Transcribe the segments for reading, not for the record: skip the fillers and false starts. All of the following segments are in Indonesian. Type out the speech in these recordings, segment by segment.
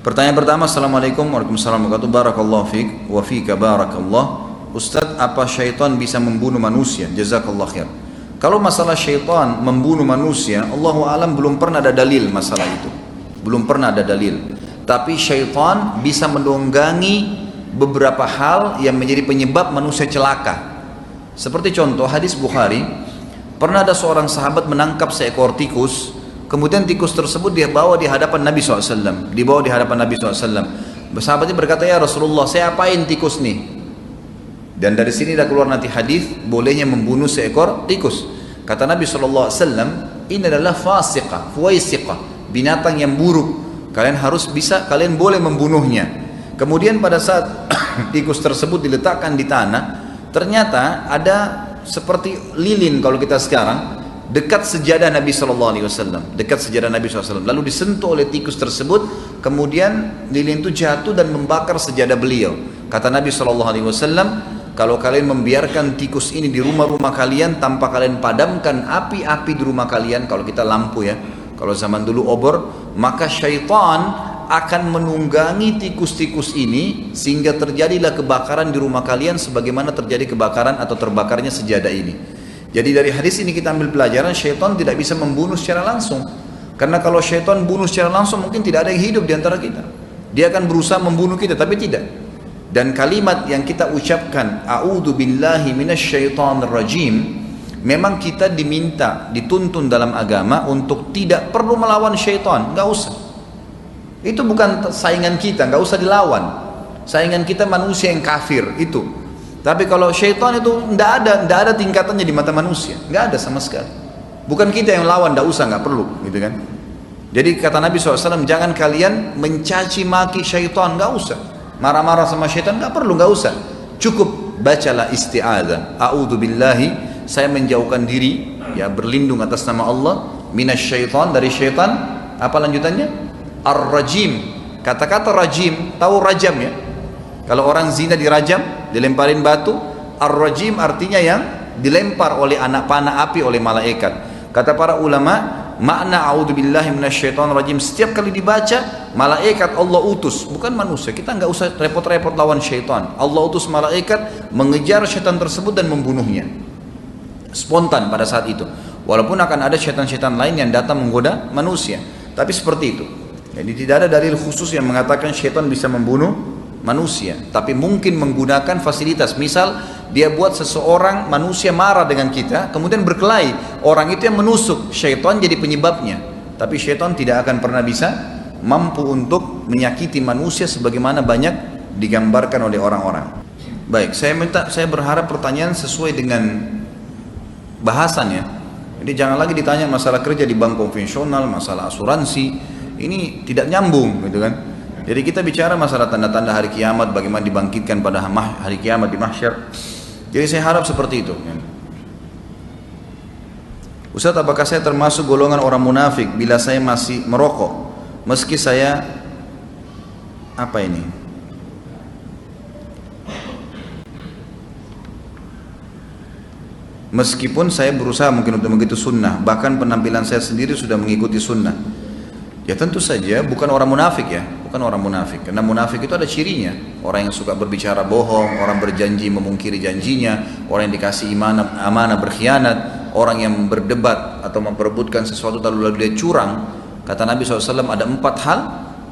Pertanyaan pertama, Assalamualaikum warahmatullahi wabarakatuh. Barakallahu fiik wa fika barakallah. Ustadz, apa syaitan bisa membunuh manusia? Jazakallah khair. Kalau masalah syaitan membunuh manusia, Allahu alam belum pernah ada dalil masalah itu. Belum pernah ada dalil. Tapi syaitan bisa menunggangi beberapa hal yang menjadi penyebab manusia celaka. Seperti contoh hadis Bukhari, pernah ada seorang sahabat menangkap seekor tikus, kemudian tikus tersebut dia bawa di hadapan Nabi SAW. Dibawa di hadapan Nabi SAW. Sahabatnya berkata, ya Rasulullah, saya apain tikus nih? Dan dari sini dah keluar nanti hadis bolehnya membunuh seekor tikus. Kata Nabi SAW, ini adalah fasiqah, fuwaisiqah, binatang yang buruk. Kalian harus bisa, kalian boleh membunuhnya. Kemudian pada saat tikus tersebut diletakkan di tanah, ternyata ada seperti lilin kalau kita sekarang dekat sejadah Nabi SAW, dekat sejadah Nabi SAW. Lalu disentuh oleh tikus tersebut, kemudian lilin itu jatuh dan membakar sejadah beliau. Kata Nabi SAW, kalau kalian membiarkan tikus ini di rumah-rumah kalian tanpa kalian padamkan api-api di rumah kalian, kalau kita lampu ya, kalau zaman dulu obor, maka syaitan akan menunggangi tikus-tikus ini sehingga terjadilah kebakaran di rumah kalian sebagaimana terjadi kebakaran atau terbakarnya sejadah ini. Jadi dari hadis ini kita ambil pelajaran, syaitan tidak bisa membunuh secara langsung. Karena kalau syaitan bunuh secara langsung mungkin tidak ada yang hidup di antara kita. Dia akan berusaha membunuh kita, tapi tidak. Dan kalimat yang kita ucapkan, a'udzu billahi minasyaitonir rajim, memang kita diminta, dituntun dalam agama untuk tidak perlu melawan syaitan, nggak usah. Itu bukan saingan kita, nggak usah dilawan. Saingan kita manusia yang kafir itu. Tapi kalau syaitan itu nggak ada tingkatannya di mata manusia, nggak ada sama sekali. Bukan kita yang lawan, nggak usah, nggak perlu, gitu kan? Jadi kata Nabi SAW, jangan kalian mencaci maki syaitan, nggak usah. Marah-marah sama syaitan, nggak perlu, nggak usah. Cukup bacalah isti'adzah. A'udzu billahi, saya menjauhkan diri, ya berlindung atas nama Allah, minasyaiton, dari syaitan. Apa lanjutannya? Ar-rajim. Kata-kata rajim, tahu rajam ya? Kalau orang zina dirajam, dilemparin batu, ar-rajim artinya yang dilempar oleh anak panah api oleh malaikat. Kata para ulama, makna a'udzubillahi minasyaitonir rajim setiap kali dibaca, malaikat Allah utus, bukan manusia. Kita nggak usah repot-repot lawan syaitan. Allah utus malaikat mengejar syaitan tersebut dan membunuhnya. Spontan pada saat itu. Walaupun akan ada syaitan-syaitan lain yang datang menggoda manusia, tapi seperti itu. Jadi tidak ada dalil khusus yang mengatakan syaitan bisa membunuh manusia, tapi mungkin menggunakan fasilitas. Misal dia buat seseorang manusia marah dengan kita, kemudian berkelahi, orang itu yang menusuk, syaitan jadi penyebabnya. Tapi syaitan tidak akan pernah bisa mampu untuk menyakiti manusia sebagaimana banyak digambarkan oleh orang-orang. Baik, saya berharap pertanyaan sesuai dengan bahasannya. Jadi jangan lagi ditanya masalah kerja di bank konvensional, masalah asuransi, ini tidak nyambung, gitu kan? Jadi kita bicara masalah tanda-tanda hari kiamat, bagaimana dibangkitkan pada hari kiamat di mahsyar. Jadi saya harap seperti itu. Ustaz, apakah saya termasuk golongan orang munafik bila saya masih merokok? Meski saya apa ini? Meskipun saya berusaha mungkin untuk mengikuti sunnah, bahkan penampilan saya sendiri sudah mengikuti sunnah. Ya tentu saja bukan orang munafik ya, bukan orang munafik. Karena munafik itu ada cirinya. Orang yang suka berbicara bohong, orang berjanji memungkiri janjinya, orang yang dikasih amanah berkhianat, orang yang berdebat atau memperebutkan sesuatu lalu dia curang. Kata Nabi SAW ada 4 hal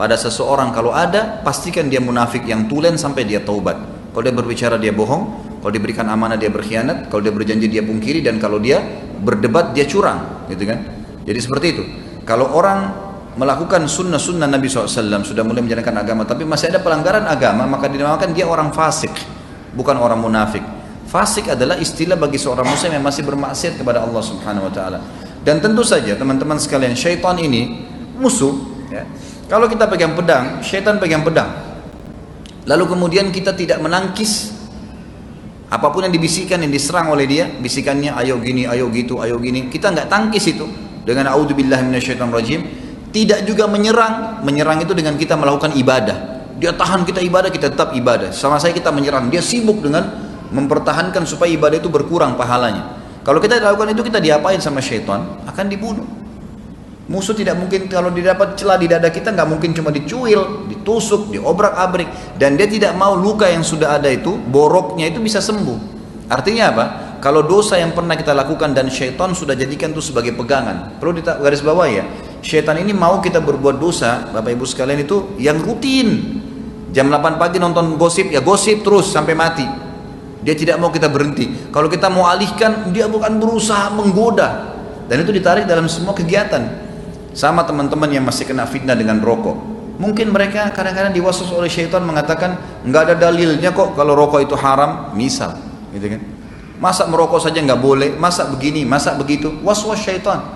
pada seseorang, kalau ada pastikan dia munafik yang tulen sampai dia taubat. Kalau dia berbicara dia bohong, kalau diberikan amanah dia berkhianat, kalau dia berjanji dia pungkiri, dan kalau dia berdebat dia curang, gitu kan? Jadi seperti itu. Kalau orang melakukan sunnah-sunnah Nabi SAW, sudah mulai menjalankan agama, tapi masih ada pelanggaran agama, maka dinamakan dia orang fasik, bukan orang munafik. Fasik adalah istilah bagi seorang muslim yang masih bermaksiat kepada Allah Subhanahu Wa Taala. Dan tentu saja teman-teman sekalian, syaitan ini musuh. Ya. Kalau kita pegang pedang, syaitan pegang pedang. Lalu kemudian kita tidak menangkis apapun yang dibisikkan, yang diserang oleh dia, bisikannya ayo gini, ayo gitu, ayo gini, kita nggak tangkis itu dengan a'udzubillahi minasyaitonirrajim. Tidak juga menyerang itu dengan kita melakukan ibadah. Dia tahan kita ibadah, kita tetap ibadah. Sama saya kita menyerang, dia sibuk dengan mempertahankan supaya ibadah itu berkurang pahalanya. Kalau kita lakukan itu, kita diapain sama syaitan? Akan dibunuh. Musuh tidak mungkin, kalau didapat celah di dada kita nggak mungkin cuma dicuil, ditusuk, diobrak-abrik, dan dia tidak mau luka yang sudah ada itu, boroknya itu bisa sembuh. Artinya apa? Kalau dosa yang pernah kita lakukan dan syaitan sudah jadikan itu sebagai pegangan, perlu garis bawah ya, syaitan ini mau kita berbuat dosa, Bapak Ibu sekalian, itu yang rutin. Jam 8 pagi nonton gosip, ya gosip terus sampai mati. Dia tidak mau kita berhenti. Kalau kita mau alihkan, dia bukan berusaha menggoda, dan itu ditarik dalam semua kegiatan. Sama teman-teman yang masih kena fitnah dengan rokok, mungkin mereka kadang-kadang diwaswas oleh syaitan mengatakan nggak ada dalilnya kok kalau rokok itu haram, misal, gitu kan? Masa merokok saja nggak boleh, masa begini, masa begitu, waswas syaitan.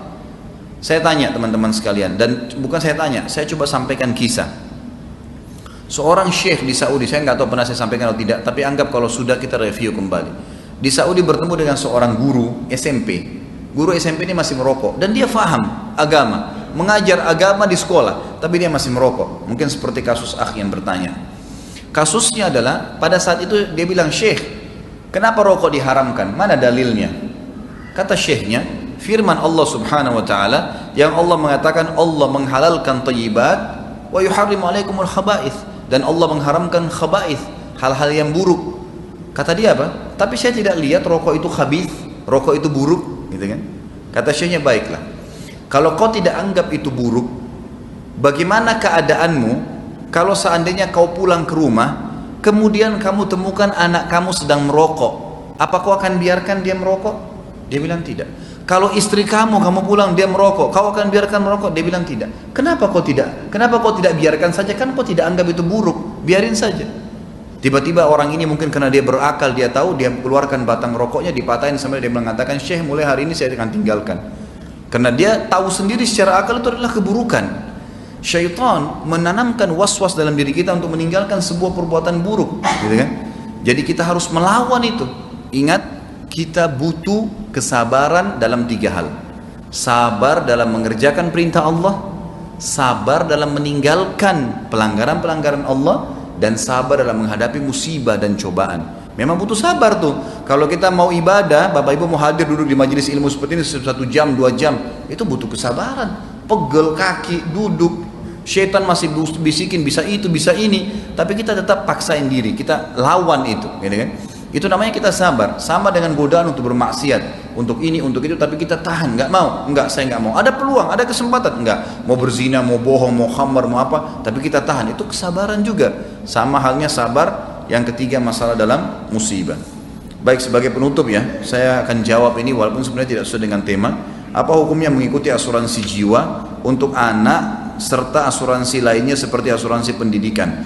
Saya tanya teman-teman sekalian, dan bukan saya tanya, saya coba sampaikan kisah. Seorang syekh di Saudi, saya nggak tahu pernah saya sampaikan atau tidak, tapi anggap kalau sudah kita review kembali. Di Saudi bertemu dengan seorang guru SMP. Guru SMP ini masih merokok dan dia faham agama, mengajar agama di sekolah, tapi dia masih merokok. Mungkin seperti kasus akh yang bertanya. Kasusnya adalah pada saat itu dia bilang, "Syekh, kenapa rokok diharamkan? Mana dalilnya?" Kata syekhnya, firman Allah Subhanahu wa taala yang Allah mengatakan Allah menghalalkan thayyibat wa yuharrimu alaikumul khaba'ith, dan Allah mengharamkan khaba'ith, hal-hal yang buruk. Kata dia apa? Tapi saya tidak lihat rokok itu khabith, rokok itu buruk, gitu kan? Kata syekhnya, baiklah, kalau kau tidak anggap itu buruk, bagaimana keadaanmu kalau seandainya kau pulang ke rumah, kemudian kamu temukan anak kamu sedang merokok, apa kau akan biarkan dia merokok? Dia bilang tidak. Kalau istri kamu pulang dia merokok, kau akan biarkan merokok? Dia bilang tidak. Kenapa kau tidak? Kenapa kau tidak biarkan saja? Kan kau tidak anggap itu buruk, biarin saja. Tiba-tiba orang ini mungkin karena dia berakal, dia tahu, dia keluarkan batang rokoknya, dipatahin sampai dia mengatakan, "Syekh, mulai hari ini saya akan tinggalkan." Karena dia tahu sendiri secara akal itu adalah keburukan. Syaitan menanamkan was-was dalam diri kita untuk meninggalkan sebuah perbuatan buruk, gitu kan? Jadi kita harus melawan itu. Ingat, kita butuh kesabaran dalam 3 hal. Sabar dalam mengerjakan perintah Allah, sabar dalam meninggalkan pelanggaran-pelanggaran Allah, dan sabar dalam menghadapi musibah dan cobaan. Memang butuh sabar tuh. Kalau kita mau ibadah, Bapak Ibu mau hadir duduk di majelis ilmu seperti ini 1 jam, 2 jam, itu butuh kesabaran. Pegel kaki, duduk, syaitan masih bisikin bisa itu, bisa ini, tapi kita tetap paksain diri, kita lawan itu, gitu kan? Itu namanya kita sabar. Sama dengan godaan untuk bermaksiat, untuk ini, untuk itu, tapi kita tahan, nggak mau, nggak, saya nggak mau. Ada peluang, ada kesempatan, nggak mau berzina, mau bohong, mau khamar, mau apa, tapi kita tahan. Itu kesabaran juga. Sama halnya sabar. Yang ketiga, masalah dalam musibah. Baik, sebagai penutup ya, saya akan jawab ini walaupun sebenarnya tidak sesuai dengan tema. Apa hukumnya mengikuti asuransi jiwa untuk anak serta asuransi lainnya seperti asuransi pendidikan?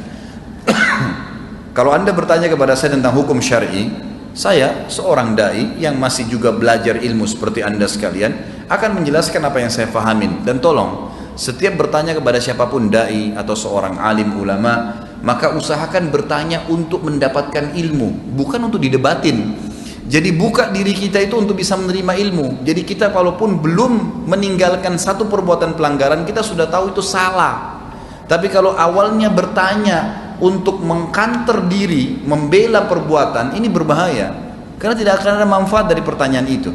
Kalau Anda bertanya kepada saya tentang hukum syar'i, saya seorang dai yang masih juga belajar ilmu seperti Anda sekalian akan menjelaskan apa yang saya pahamin. Dan tolong, setiap bertanya kepada siapapun dai atau seorang alim ulama, maka usahakan bertanya untuk mendapatkan ilmu, bukan untuk didebatin. Jadi buka diri kita itu untuk bisa menerima ilmu. Jadi kita walaupun belum meninggalkan satu perbuatan pelanggaran, kita sudah tahu itu salah. Tapi kalau awalnya bertanya untuk mengkanter diri, membela perbuatan, ini berbahaya. Karena tidak akan ada manfaat dari pertanyaan itu.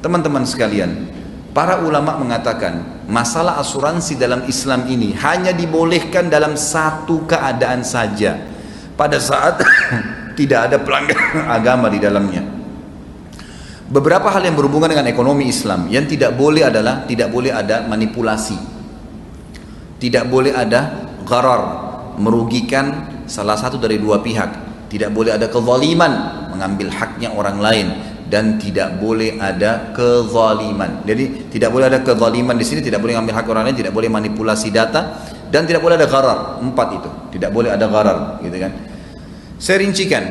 Teman-teman sekalian, para ulama mengatakan masalah asuransi dalam Islam ini hanya dibolehkan dalam satu keadaan saja, pada saat tidak ada pelanggaran agama di dalamnya. Beberapa hal yang berhubungan dengan ekonomi Islam yang tidak boleh adalah tidak boleh ada manipulasi, tidak boleh ada gharar, merugikan salah satu dari dua pihak, tidak boleh ada kezaliman, mengambil haknya orang lain, dan tidak boleh ada kezaliman. Jadi tidak boleh ada kezaliman di sini, tidak boleh mengambil hak orang lain, tidak boleh manipulasi data, dan tidak boleh ada gharar. 4 itu, tidak boleh ada gharar, gitu kan. Saya rincikan,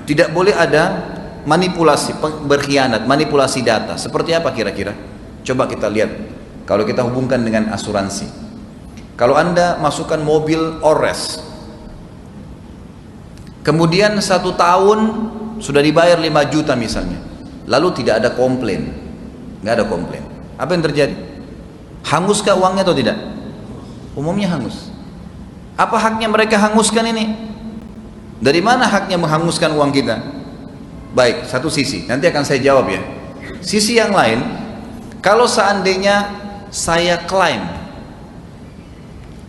tidak boleh ada manipulasi, berkhianat, manipulasi data. Seperti apa kira-kira? Coba kita lihat. Kalau kita hubungkan dengan asuransi, kalau Anda masukkan mobil Ores, kemudian 1 tahun sudah dibayar 5 juta misalnya, lalu tidak ada komplain, nggak ada komplain, apa yang terjadi? Hanguskah uangnya atau tidak? Umumnya hangus. Apa haknya mereka hanguskan ini? Dari mana haknya menghanguskan uang kita? Baik, satu sisi, nanti akan saya jawab ya. Sisi yang lain, kalau seandainya saya klaim,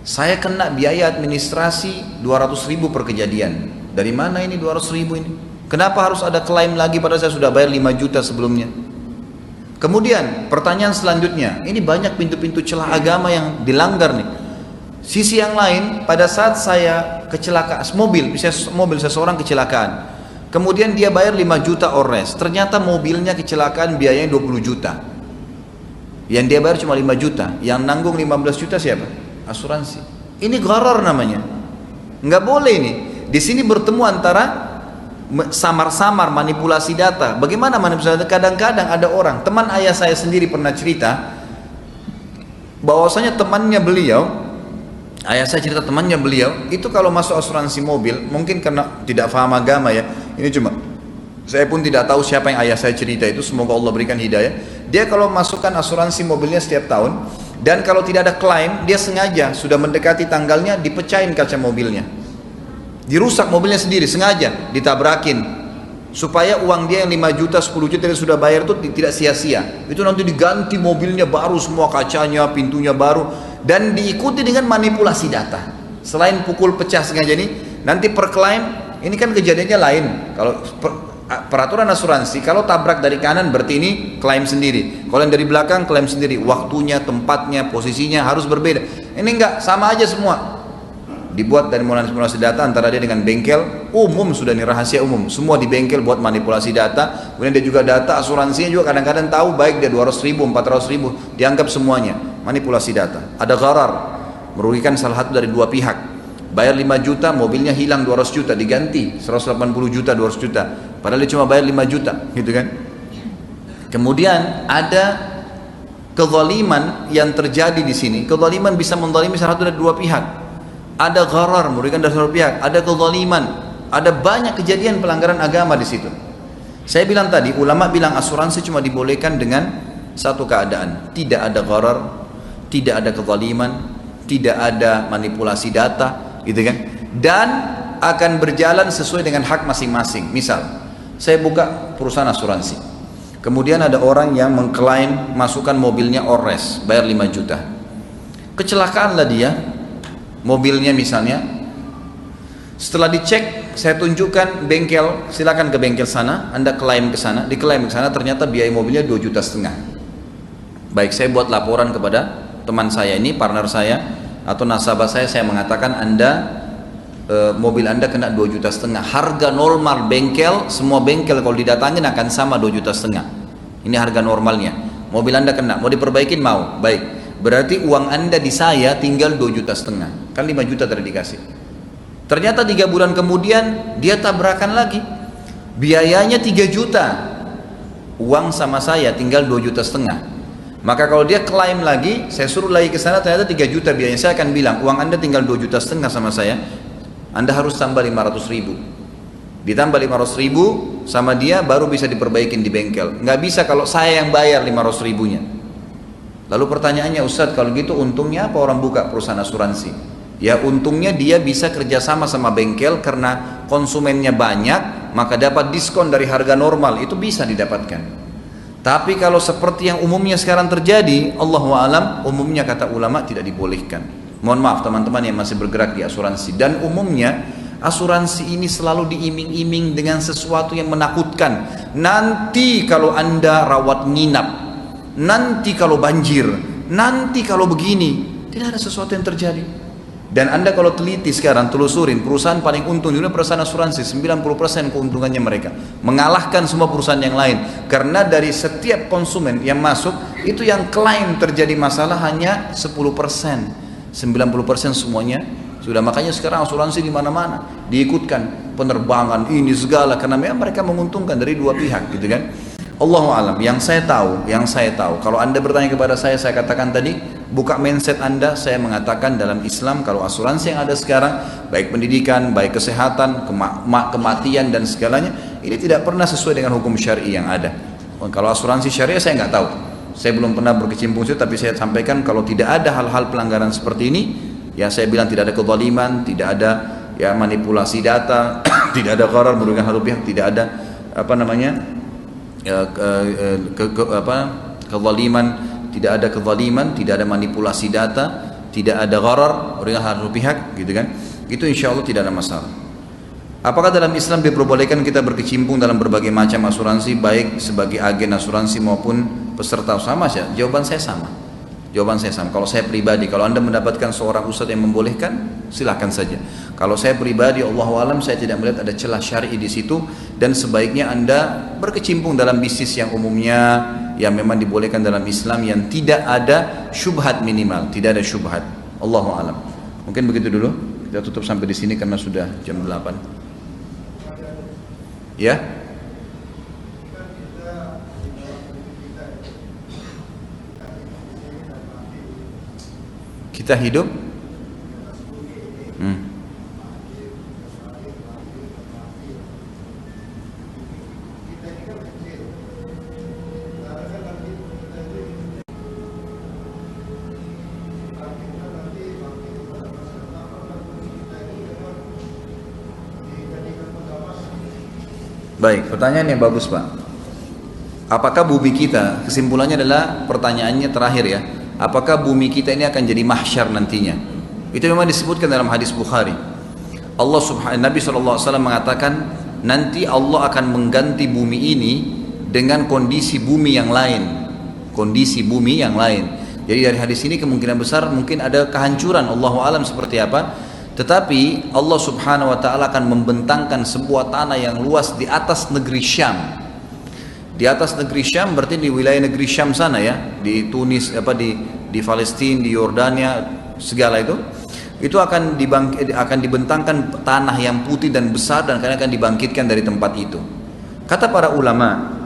saya kena biaya administrasi 200.000 per kejadian. Dari mana ini 200.000 ini? Kenapa harus ada klaim lagi padahal saya sudah bayar 5 juta sebelumnya? Kemudian pertanyaan selanjutnya, ini banyak pintu-pintu celah agama yang dilanggar nih. Sisi yang lain, pada saat saya kecelakaan mobil seseorang kecelakaan, kemudian dia bayar 5 juta ores, ternyata mobilnya kecelakaan biayanya 20 juta. Yang dia bayar cuma 5 juta, yang nanggung 15 juta siapa? Asuransi. Ini gharar namanya. Nggak boleh ini. Di sini bertemu antara samar-samar manipulasi data. Bagaimana manipulasi data? Kadang-kadang ada orang, teman ayah saya sendiri pernah cerita bahwasanya temannya beliau, ayah saya cerita temannya beliau itu kalau masuk asuransi mobil, mungkin karena tidak paham agama ya, ini cuma saya pun tidak tahu siapa yang ayah saya cerita itu, semoga Allah berikan hidayah. Dia kalau masukkan asuransi mobilnya setiap tahun, dan kalau tidak ada klaim, dia sengaja sudah mendekati tanggalnya dipecahin kaca mobilnya, dirusak mobilnya sendiri, sengaja ditabrakin, supaya uang dia yang 5 juta, 10 juta dia sudah bayar itu tidak sia-sia. Itu nanti diganti mobilnya baru, semua kacanya, pintunya baru, dan diikuti dengan manipulasi data. Selain pukul pecah sengaja ini, nanti per klaim, ini kan kejadiannya lain. Kalau peraturan asuransi, kalau tabrak dari kanan berarti ini klaim sendiri, kalau yang dari belakang klaim sendiri, waktunya, tempatnya, posisinya harus berbeda. Ini enggak, sama aja semua. Dibuat dari manipulasi data antara dia dengan bengkel umum, sudah nih rahasia umum, semua di bengkel buat manipulasi data. Kemudian dia juga data asuransinya juga kadang-kadang tahu, baik dia 200.000, 400.000, dianggap semuanya manipulasi data. Ada gharar, merugikan salah satu dari dua pihak. Bayar 5 juta, mobilnya hilang 200 juta, diganti 180 juta, 200 juta, padahal dia cuma bayar 5 juta, gitu kan. Kemudian ada kezaliman yang terjadi di sini. Kezaliman bisa menzalimi salah satu dari dua pihak. Ada gharar, merugikan dari satu pihak, ada kezaliman, ada banyak kejadian pelanggaran agama di situ. Saya bilang tadi, ulama bilang asuransi cuma dibolehkan dengan satu keadaan, tidak ada gharar, tidak ada kezaliman, tidak ada manipulasi data, gitu kan, dan akan berjalan sesuai dengan hak masing-masing. Misal, saya buka perusahaan asuransi, kemudian ada orang yang mengklaim masukkan mobilnya ores, bayar 5 juta, kecelakaanlah dia, mobilnya misalnya, setelah dicek, saya tunjukkan bengkel, silakan ke bengkel sana, Anda klaim ke sana, diklaim ke sana, ternyata biaya mobilnya 2,5 juta. Baik, saya buat laporan kepada teman saya ini, partner saya atau nasabah saya mengatakan mobil Anda kena 2,5 juta. Harga normal bengkel, semua bengkel kalau didatangin akan sama 2,5 juta. Ini harga normalnya. Mobil Anda kena, mau diperbaikin mau, baik. Berarti uang Anda di saya tinggal 2,5 juta. Kan 5 juta tadi dikasih. Ternyata 3 bulan kemudian dia tabrakan lagi. Biayanya 3 juta. Uang sama saya tinggal 2,5 juta. Maka kalau dia klaim lagi, saya suruh lagi ke sana, ternyata 3 juta biayanya. Saya akan bilang, uang Anda tinggal 2,5 juta sama saya, Anda harus tambah 500.000. Ditambah 500.000 sama dia baru bisa diperbaikin di bengkel. Nggak bisa kalau saya yang bayar 500.000-nya. Lalu pertanyaannya, Ustadz, kalau gitu untungnya apa orang buka perusahaan asuransi? Ya untungnya dia bisa kerjasama sama bengkel karena konsumennya banyak, maka dapat diskon dari harga normal, itu bisa didapatkan. Tapi kalau seperti yang umumnya sekarang terjadi, Allahu a'lam, umumnya kata ulama tidak dibolehkan. Mohon maaf teman-teman yang masih bergerak di asuransi. Dan umumnya asuransi ini selalu diiming-iming dengan sesuatu yang menakutkan. Nanti kalau Anda rawat nginap, nanti kalau banjir, nanti kalau begini, tidak ada sesuatu yang terjadi. Dan Anda kalau teliti sekarang, telusurin, perusahaan paling untung dunia perusahaan asuransi, 90% keuntungannya mereka, mengalahkan semua perusahaan yang lain. Karena dari setiap konsumen yang masuk, itu yang klaim terjadi masalah hanya 10%, 90% semuanya sudah. Makanya sekarang asuransi di mana-mana diikutkan, penerbangan ini segala, karena memang mereka menguntungkan dari dua pihak, gitu kan. Allahu alam. Yang saya tahu, kalau Anda bertanya kepada saya katakan tadi, buka mindset Anda, saya mengatakan dalam Islam kalau asuransi yang ada sekarang, baik pendidikan, baik kesehatan, kematian dan segalanya, ini tidak pernah sesuai dengan hukum syar'i yang ada. Kalau asuransi syariah saya nggak tahu, saya belum pernah berkecimpung situ, tapi saya sampaikan kalau tidak ada hal-hal pelanggaran seperti ini, ya saya bilang tidak ada kezaliman, tidak ada ya manipulasi data, tidak ada gharar merugikan satu pihak, tidak ada kezaliman, tidak ada kezaliman, tidak ada manipulasi data, tidak ada gharar dengan satu pihak, gitu kan? Itu insya Allah tidak ada masalah. Apakah dalam Islam diperbolehkan kita berkecimpung dalam berbagai macam asuransi, baik sebagai agen asuransi maupun peserta? Sama saja. Jawaban saya sama. Jawaban saya sama. Kalau saya pribadi, kalau Anda mendapatkan seorang ustadz yang membolehkan, silahkan saja. Kalau saya pribadi, Allahu alam, saya tidak melihat ada celah syar'i di situ, dan sebaiknya Anda berkecimpung dalam bisnis yang umumnya yang memang dibolehkan dalam Islam, yang tidak ada syubhat minimal, tidak ada syubhat. Allahu alam. Mungkin begitu dulu. Kita tutup sampai di sini karena sudah jam 8. Ya. Kita hidup baik, pertanyaan yang bagus Pak. Apakah bumi kita, kesimpulannya adalah pertanyaannya terakhir ya, apakah bumi kita ini akan jadi mahsyar nantinya? Itu memang disebutkan dalam hadis Bukhari. Nabi SAW mengatakan nanti Allah akan mengganti bumi ini dengan kondisi bumi yang lain. Kondisi bumi yang lain. Jadi dari hadis ini kemungkinan besar mungkin ada kehancuran, Allahu alam seperti apa. Tetapi Allah Subhanahu wa taala akan membentangkan sebuah tanah yang luas di atas negeri Syam. Di atas negeri Syam berarti di wilayah negeri Syam sana ya, di Tunis, di Palestina, di Yordania, segala itu akan dibentangkan tanah yang putih dan besar, dan akan dibangkitkan dari tempat itu. Kata para ulama,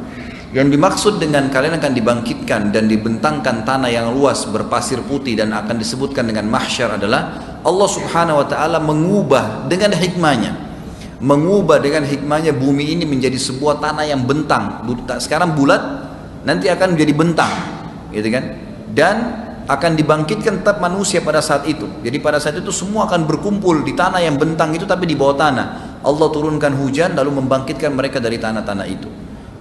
yang dimaksud dengan kalian akan dibangkitkan dan dibentangkan tanah yang luas berpasir putih dan akan disebutkan dengan mahsyar adalah Allah Subhanahu wa taala mengubah dengan hikmahnya bumi ini menjadi sebuah tanah yang bentang. Sekarang bulat, nanti akan menjadi bentang, gitu kan? Dan akan dibangkitkan tetap manusia pada saat itu. Jadi pada saat itu semua akan berkumpul di tanah yang bentang itu, tapi di bawah tanah. Allah turunkan hujan lalu membangkitkan mereka dari tanah-tanah itu.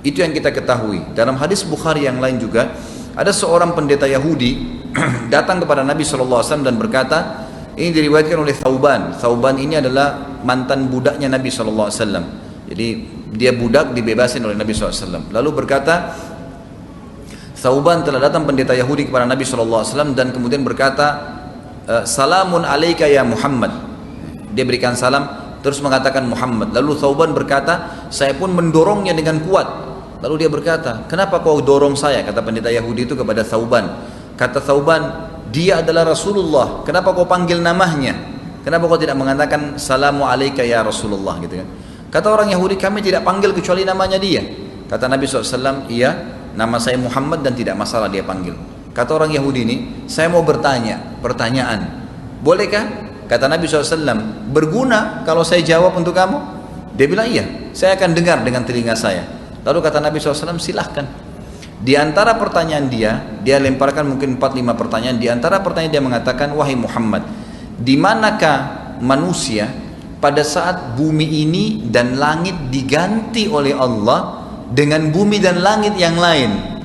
Itu yang kita ketahui. Dalam hadis Bukhari yang lain juga, ada seorang pendeta Yahudi datang kepada Nabi SAW dan berkata, ini diriwayatkan oleh Thauban. Thauban ini adalah mantan budaknya Nabi SAW. Jadi dia budak dibebasin oleh Nabi SAW. Lalu berkata, Thauban telah datang pendeta Yahudi kepada Nabi SAW dan kemudian berkata, Salamun alaika ya Muhammad. Dia berikan salam, terus mengatakan Muhammad. Lalu Thauban berkata, saya pun mendorongnya dengan kuat. Lalu dia berkata, kenapa kau dorong saya? Kata pendeta Yahudi itu kepada Thauban. Kata Thauban, dia adalah Rasulullah. Kenapa kau panggil namanya? Kenapa kau tidak mengatakan Salamu alaika ya Rasulullah, gitu kan? Kata orang Yahudi, kami tidak panggil kecuali namanya dia. Kata Nabi SAW, iya, nama saya Muhammad dan tidak masalah dia panggil. Kata orang Yahudi ini, saya mau pertanyaan. Bolehkah? Kata Nabi SAW, berguna kalau saya jawab untuk kamu? Dia bilang, iya, saya akan dengar dengan telinga saya. Lalu kata Nabi SAW, silahkan. Di antara pertanyaan dia lemparkan mungkin 4-5 pertanyaan. Di antara pertanyaan dia mengatakan, wahai Muhammad, di manakah manusia pada saat bumi ini dan langit diganti oleh Allah dengan bumi dan langit yang lain?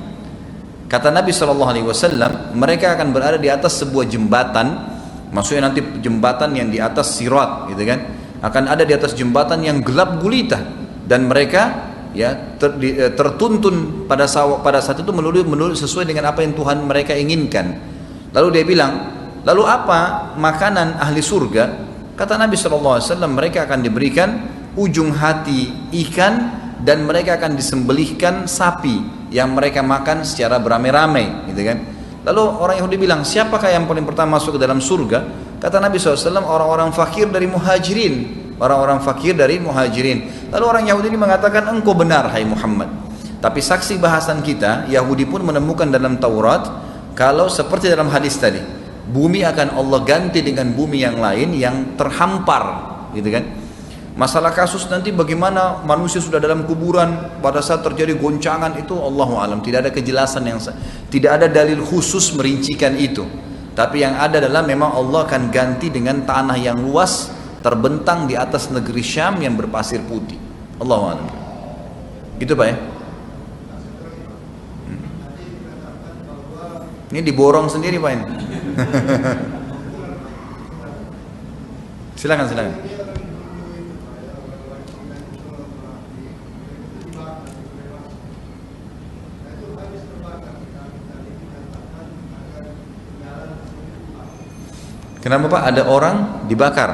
Kata Nabi SAW, mereka akan berada di atas sebuah jembatan. Maksudnya nanti jembatan yang di atas sirat, gitu kan? Akan ada di atas jembatan yang gelap gulita, dan mereka tertuntun pada saat itu menurut sesuai dengan apa yang Tuhan mereka inginkan. Lalu dia bilang, lalu apa makanan ahli surga? Kata Nabi SAW, mereka akan diberikan ujung hati ikan, dan mereka akan disembelihkan sapi yang mereka makan secara beramai-ramai, gitu kan? Lalu orang Yahudi bilang, siapakah yang paling pertama masuk ke dalam surga? Kata Nabi SAW, orang-orang fakir dari muhajirin. Orang-orang fakir dari muhajirin. Lalu orang Yahudi ini mengatakan, engkau benar hai Muhammad. Tapi saksi bahasan kita, Yahudi pun menemukan dalam Taurat, kalau seperti dalam hadis tadi, bumi akan Allah ganti dengan bumi yang lain yang terhampar, gitu kan? Masalah kasus nanti bagaimana manusia sudah dalam kuburan pada saat terjadi goncangan itu, Allahu alam, tidak ada kejelasan tidak ada dalil khusus merincikan itu. Tapi yang ada adalah memang Allah akan ganti dengan tanah yang luas terbentang di atas negeri Syam yang berpasir putih. Allahu a'lam. Gitu Pak ya? Ini diborong sendiri Pak ini. Silakan, silakan. Kenapa Pak? Ada orang dibakar.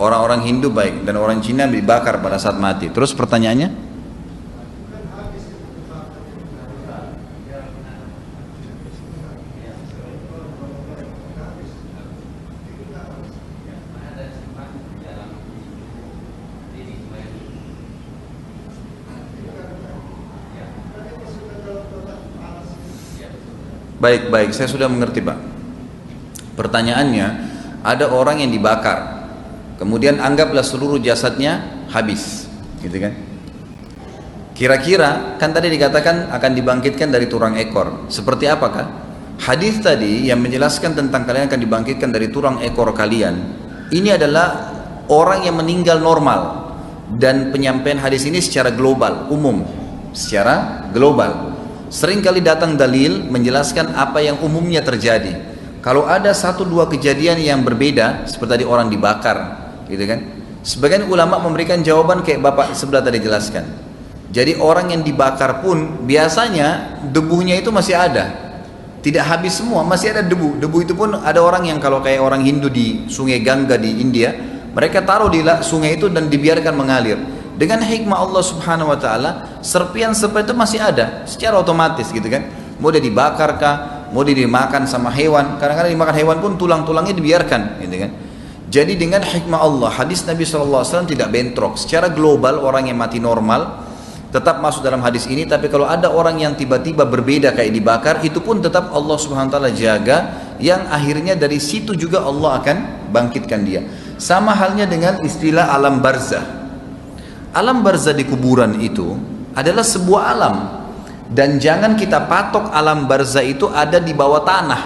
Orang-orang Hindu baik dan orang Cina dibakar pada saat mati. Terus pertanyaannya? Baik, baik, saya sudah mengerti Pak. Pertanyaannya, ada orang yang dibakar, kemudian anggaplah seluruh jasadnya habis, gitu kan? Kira-kira kan tadi dikatakan akan dibangkitkan dari tulang ekor. Seperti apakah? Hadis tadi yang menjelaskan tentang kalian akan dibangkitkan dari tulang ekor kalian. Ini adalah orang yang meninggal normal, dan penyampaian hadis ini secara global, umum, secara global. Seringkali datang dalil menjelaskan apa yang umumnya terjadi. Kalau ada satu dua kejadian yang berbeda, seperti tadi orang dibakar, gitu kan? Sebagian ulama memberikan jawaban kayak Bapak sebelah tadi jelaskan. Jadi orang yang dibakar pun biasanya debunya itu masih ada. Tidak habis semua, masih ada debu. Debu itu pun ada orang yang kalau kayak orang Hindu di sungai Gangga di India, mereka taruh di sungai itu dan dibiarkan mengalir. Dengan hikmah Allah subhanahu wa ta'ala, serpian seperti itu masih ada secara otomatis, gitu kan? Mau dia dibakar kah, mau dia dimakan sama hewan, kadang-kadang dimakan hewan pun tulang-tulangnya dibiarkan, gitu kan? Jadi dengan hikmah Allah, hadis Nabi SAW tidak bentrok. Secara global orang yang mati normal tetap masuk dalam hadis ini, tapi kalau ada orang yang tiba-tiba berbeda kayak dibakar, itu pun tetap Allah subhanahu wa ta'ala jaga, yang akhirnya dari situ juga Allah akan bangkitkan dia. Sama halnya dengan istilah alam barzah. Alam barzah di kuburan itu adalah sebuah alam, dan jangan kita patok alam barzah itu ada di bawah tanah,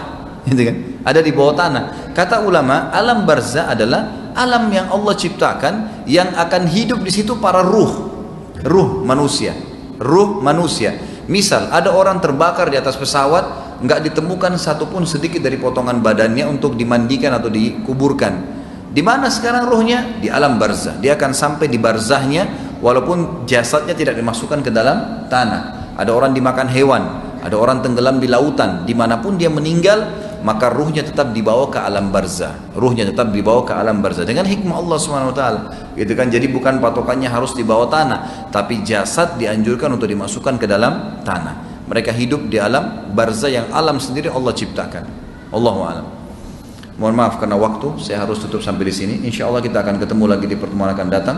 gitu kan? Ada di bawah tanah. Kata ulama, alam barzah adalah alam yang Allah ciptakan, yang akan hidup di situ para ruh manusia. Misal ada orang terbakar di atas pesawat, nggak ditemukan satupun sedikit dari potongan badannya untuk dimandikan atau dikuburkan. Di mana sekarang ruhnya? Di alam barzah. Dia akan sampai di barzahnya walaupun jasadnya tidak dimasukkan ke dalam tanah. Ada orang dimakan hewan, ada orang tenggelam di lautan. Dimanapun dia meninggal, maka ruhnya tetap dibawa ke alam barzah. Ruhnya tetap dibawa ke alam barzah dengan hikmah Allah Subhanahu wa taala. Gitu kan? Jadi bukan patokannya harus di bawah tanah, tapi jasad dianjurkan untuk dimasukkan ke dalam tanah. Mereka hidup di alam barzah yang alam sendiri Allah ciptakan. Allahu a'lam. Mohon maaf karena waktu, saya harus tutup sampai di sini. Insya Allah kita akan ketemu lagi di pertemuan akan datang.